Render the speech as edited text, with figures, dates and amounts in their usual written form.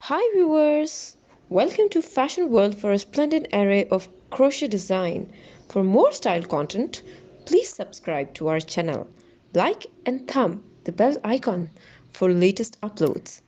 Hi viewers! Welcome to Fashion World for a splendid array of crochet design. For more style content, please subscribe to our channel. Like and thumb the bell icon for latest uploads.